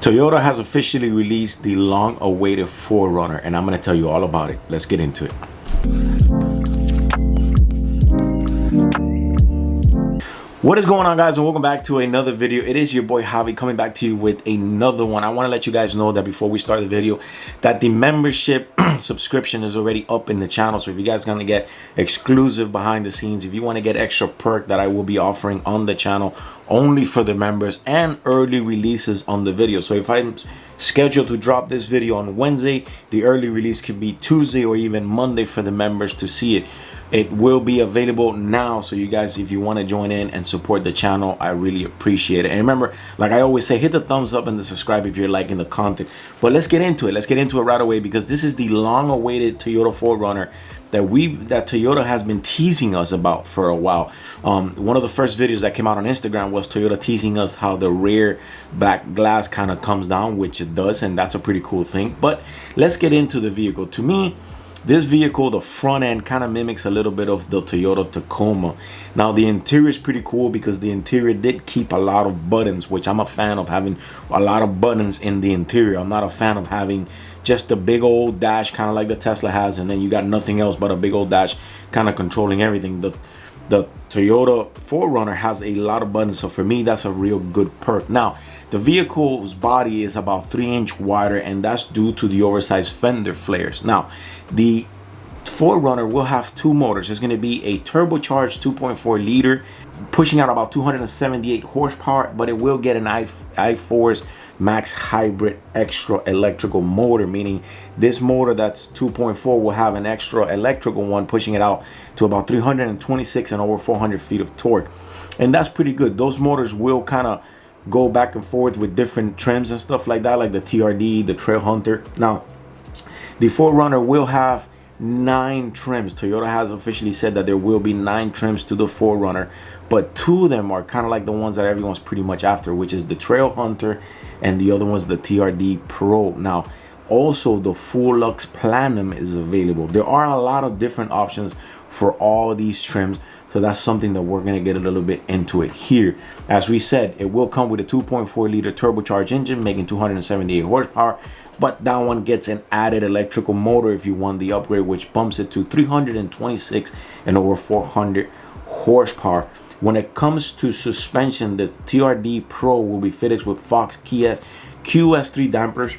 Toyota has officially released the long-awaited 4Runner, and I'm going to tell you all about it. Let's get into it. What is going on, guys, and welcome back to another video. It is your boy Javi coming back to you with another one. I want to let you guys know that before we start the video that the membership subscription is already up in the channel. So if you guys are going to get exclusive behind the scenes, if you want to get extra perk that I will be offering on the channel only for the members, and early releases on the video. So if I'm scheduled to drop this video on Wednesday, the early release could be Tuesday or even Monday for the members to see it. It will be available now, so you guys, if you want to join in and support the channel, I really appreciate it. And remember, like I always say, hit the thumbs up and the subscribe if you're liking the content. But let's get into it. Let's get into it right away, because this is the long-awaited Toyota 4Runner that Toyota has been teasing us about for a while. One of the first videos that came out on Instagram was Toyota teasing us how the rear back glass kind of comes down, which it does, and that's a pretty cool thing. But let's get into the vehicle. To me, this vehicle, the front end kind of mimics a little bit of the Toyota Tacoma. Now, the interior is pretty cool because the interior did keep a lot of buttons, which I'm a fan of having a lot of buttons in the interior. I'm not a fan of having just a big old dash, kind of like the Tesla has, and then you got nothing else but a big old dash kind of controlling everything. The Toyota 4Runner has a lot of buttons, so for me, that's a real good perk. Now, the vehicle's body is about 3-inch wider, and that's due to the oversized fender flares. Now, the 4Runner will have two motors. It's going to be a turbocharged 2.4 liter, pushing out about 278 horsepower, but it will get an i4's max hybrid extra electrical motor, meaning this motor that's 2.4 will have an extra electrical one, pushing it out to about 326 and over 400 feet of torque. And that's pretty good. Those motors will kind of go back and forth with different trims and stuff like that, like the TRD, the Trailhunter. Now, the 4Runner will have 9 trims. Toyota has officially said that there will be 9 trims to the 4Runner, but 2 of them are kind of like the ones that everyone's pretty much after, which is the Trailhunter, and the other one's the TRD Pro. Now, also the Full Lux Platinum is available. There are a lot of different options for all these trims, so that's something that we're going to get a little bit into it here. As we said, it will come with a 2.4 liter turbocharged engine making 278 horsepower, but that one gets an added electrical motor if you want the upgrade, which bumps it to 326 and over 400 horsepower. When it comes to suspension, the TRD Pro will be fitted with Fox QS3 dampers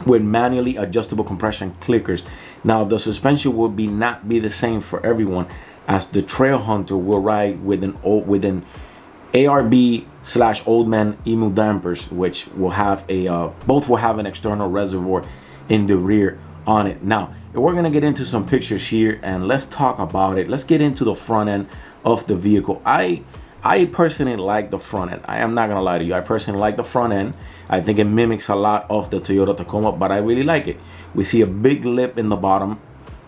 with manually adjustable compression clickers. Now, the suspension will not be the same for everyone, as the Trailhunter will ride with an ARB/Old Man Emu dampers, which will have both will have an external reservoir in the rear on it. Now, we're gonna get into some pictures here and let's talk about it. Let's get into the front end of the vehicle. I personally like the front end. I am not gonna lie to you. I personally like the front end. I think it mimics a lot of the Toyota Tacoma, but I really like it. We see a big lip in the bottom.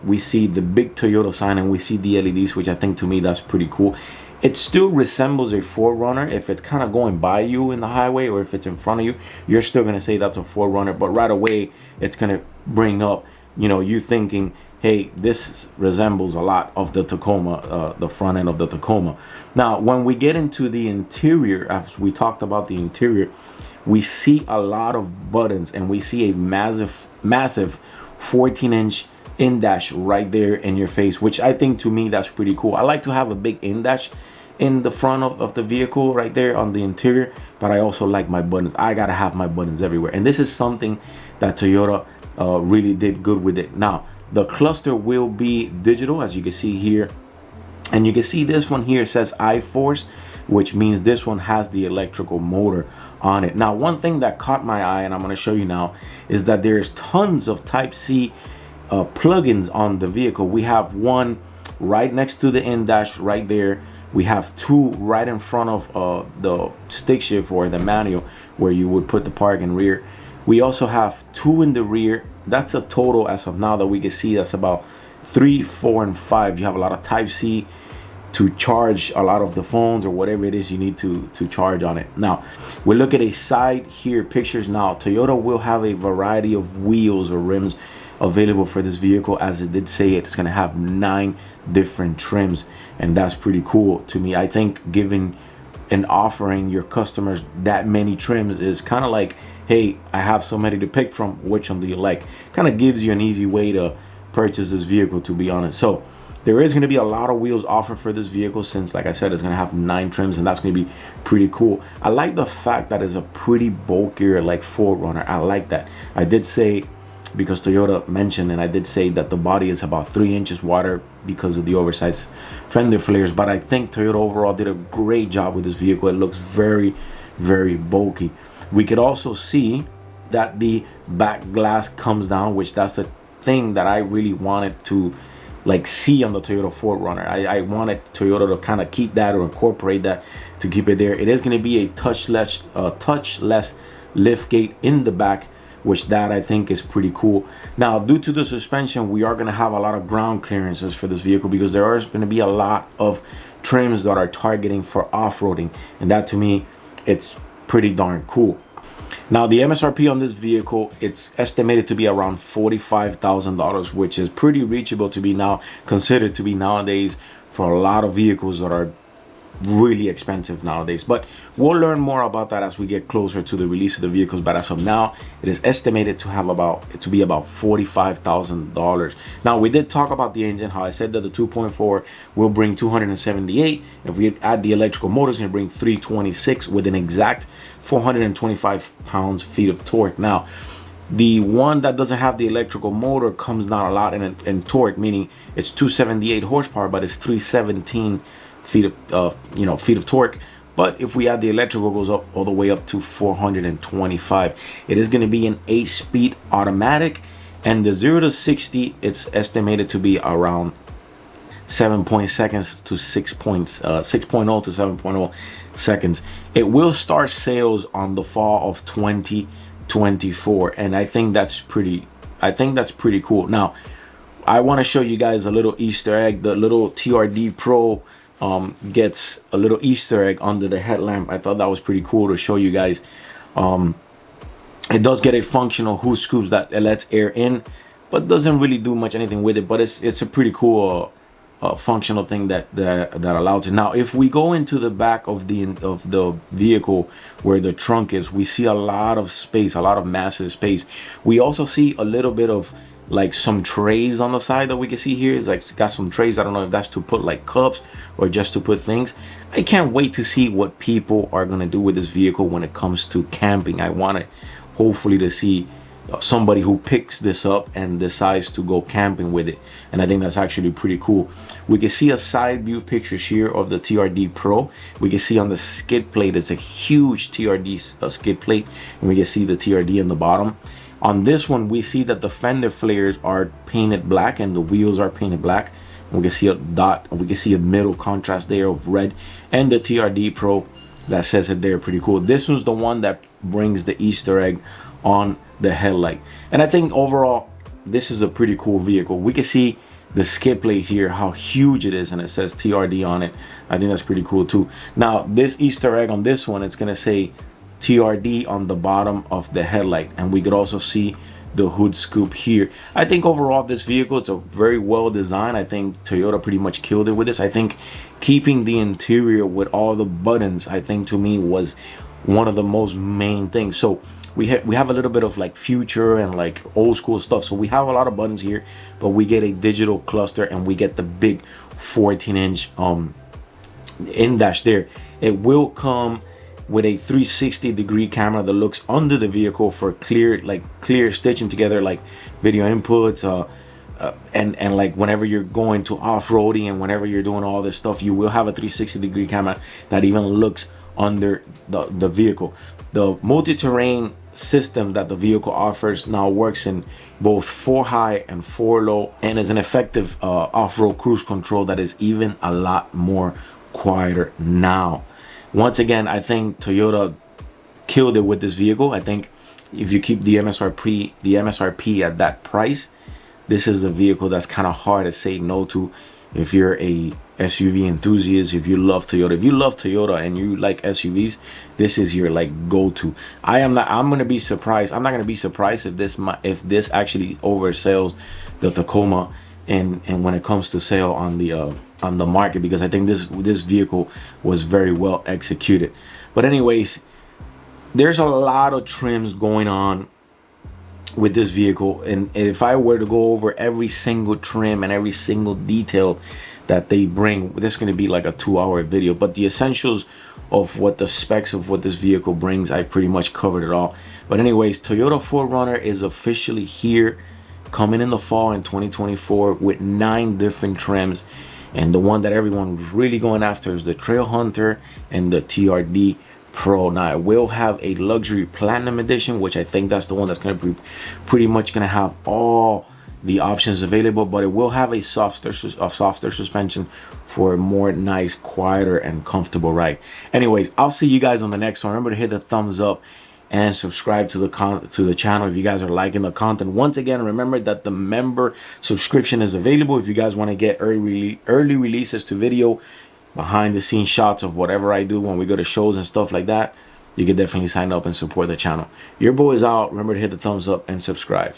We see the big Toyota sign, and we see the LEDs, which I think, to me, that's pretty cool. It still resembles a 4Runner. If it's kind of going by you in the highway, or if it's in front of you, you're still gonna say that's a 4Runner, but right away it's gonna bring up, you thinking, hey, this resembles a lot of the Tacoma, the front end of the Tacoma. Now, when we get into the interior, as we talked about the interior, we see a lot of buttons, and we see a massive 14-inch in-dash right there in your face, which I think, to me, that's pretty cool. I like to have a big in-dash in the front of the vehicle right there on the interior, but I also like my buttons. I gotta have my buttons everywhere, and this is something that Toyota really did good with it. Now, the cluster will be digital, as you can see here, and you can see this one here says iForce, which means this one has the electrical motor on it. Now, one thing that caught my eye, and I'm going to show you now, is that there's tons of Type-C plugins on the vehicle. We have one right next to the in-dash right there. We have 2 right in front of the stick shift or the manual, where you would put the park and rear. We also have 2 in the rear. That's a total, as of now, that we can see, that's about 3, 4, and 5. You have a lot of Type-C to charge a lot of the phones or whatever it is you need to charge on it. Now, we look at a side here pictures. Now, Toyota will have a variety of wheels or rims available for this vehicle, as it did say it's going to have 9 different trims, and that's pretty cool to me. I think giving and offering your customers that many trims is kind of like hey, I have so many to pick from, which one do you like? Kind of gives you an easy way to purchase this vehicle, to be honest. So there is going to be a lot of wheels offered for this vehicle, since like I said, it's going to have 9 trims, and that's going to be pretty cool. I like the fact that it's a pretty bulkier like 4Runner. I like that. I did say, because Toyota mentioned, and I did say that the body is about 3 inches wider because of the oversized fender flares, but I think Toyota overall did a great job with this vehicle. It looks very, very bulky. We could also see that the back glass comes down, which that's the thing that I really wanted to like see on the Toyota 4Runner. I wanted Toyota to kind of keep that or incorporate that to keep it there. It is going to be a touchless lift gate in the back, which that I think is pretty cool. Now, due to the suspension, we are going to have a lot of ground clearances for this vehicle, because there are going to be a lot of trims that are targeting for off-roading, and that to me, it's pretty darn cool. Now, the MSRP on this vehicle, it's estimated to be around $45,000, which is pretty reachable to be now considered to be nowadays for a lot of vehicles that are really expensive nowadays. But we'll learn more about that as we get closer to the release of the vehicles. But as of now, it is estimated to have to be about $45,000. Now, we did talk about the engine, how I said that the 2.4 will bring 278. If we add the electrical motor, it's going to bring 326 with an exact 425 pounds-feet of torque. Now, the one that doesn't have the electrical motor comes down a lot in torque, meaning it's 278 horsepower, but it's 317 feet of torque. But if we add the electrical, it goes up all the way up to 425. It is going to be an 8-speed automatic, and the 0 to 60, it's estimated to be around 7 seconds to 6.0 to 7.0 seconds. It will start sales on the fall of 2024, and I think that's pretty cool. Now, I want to show you guys a little Easter egg. The little TRD Pro gets a little Easter egg under the headlamp. I thought that was pretty cool to show you guys. It does get a functional hood scoops that lets air in, but doesn't really do much anything with it. But it's a pretty cool functional thing that allows it. Now, if we go into the back of the vehicle where the trunk is, we see a lot of space, a lot of massive space. We also see a little bit of like some trays on the side that we can see here. It's like it's got some trays. I don't know if that's to put like cups or just to put things. I can't wait to see what people are gonna do with this vehicle when it comes to camping. I want it hopefully to see somebody who picks this up and decides to go camping with it, and I think that's actually pretty cool. We can see a side view pictures here of the TRD Pro. We can see on the skid plate, it's a huge TRD skid plate, and we can see the TRD in the bottom. On this one, we see that the fender flares are painted black and the wheels are painted black. We can see a dot, we can see a middle contrast there of red, and the TRD Pro that says it there. Pretty cool. This one's the one that brings the Easter egg on the headlight, and I think overall this is a pretty cool vehicle. We can see the skid plate here, how huge it is, and it says TRD on it. I think that's pretty cool too. Now, this Easter egg on this one, it's gonna say TRD on the bottom of the headlight, and we could also see the hood scoop here. I think overall this vehicle, it's a very well designed. I think Toyota pretty much killed it with this. I think keeping the interior with all the buttons, I think to me was one of the most main things. So we have a little bit of like future and like old school stuff. So we have a lot of buttons here, but we get a digital cluster and we get the big 14-inch in-dash there. It will come with a 360-degree camera that looks under the vehicle for clear stitching together like video inputs, and like whenever you're going to off-roading and whenever you're doing all this stuff, you will have a 360-degree camera that even looks under the vehicle. The multi-terrain system that the vehicle offers now works in both 4 high and 4 low, and is an effective off-road cruise control that is even a lot more quieter now. Once again, I think Toyota killed it with this vehicle. I think if you keep the MSRP at that price, this is a vehicle that's kind of hard to say no to if you're a SUV enthusiast. If you love Toyota and you like SUVs, this is your like go-to. I'm gonna be surprised. I'm not gonna be surprised if this actually oversells the Tacoma and when it comes to sale on the market, because I think this vehicle was very well executed. But anyways, there's a lot of trims going on with this vehicle, and if I were to go over every single trim and every single detail that they bring, this is going to be like a 2-hour video. But the essentials of what the specs of what this vehicle brings, I pretty much covered it all. But anyways, Toyota 4Runner is officially here, coming in the fall in 2024 with 9 different trims, and the one that everyone was really going after is the Trail Hunter and the TRD Pro. Now it will have a luxury platinum edition, which I think that's the one that's going to be pretty much going to have all the options available, but it will have a softer suspension for a more nice, quieter, and comfortable ride. Anyways, I'll see you guys on the next one. Remember to hit the thumbs up and subscribe to the channel if you guys are liking the content. Once again, remember that the member subscription is available if you guys want to get early releases to video, behind the scenes shots of whatever I do when we go to shows and stuff like that. You can definitely sign up and support the channel. Your boy is out. Remember to hit the thumbs up and subscribe.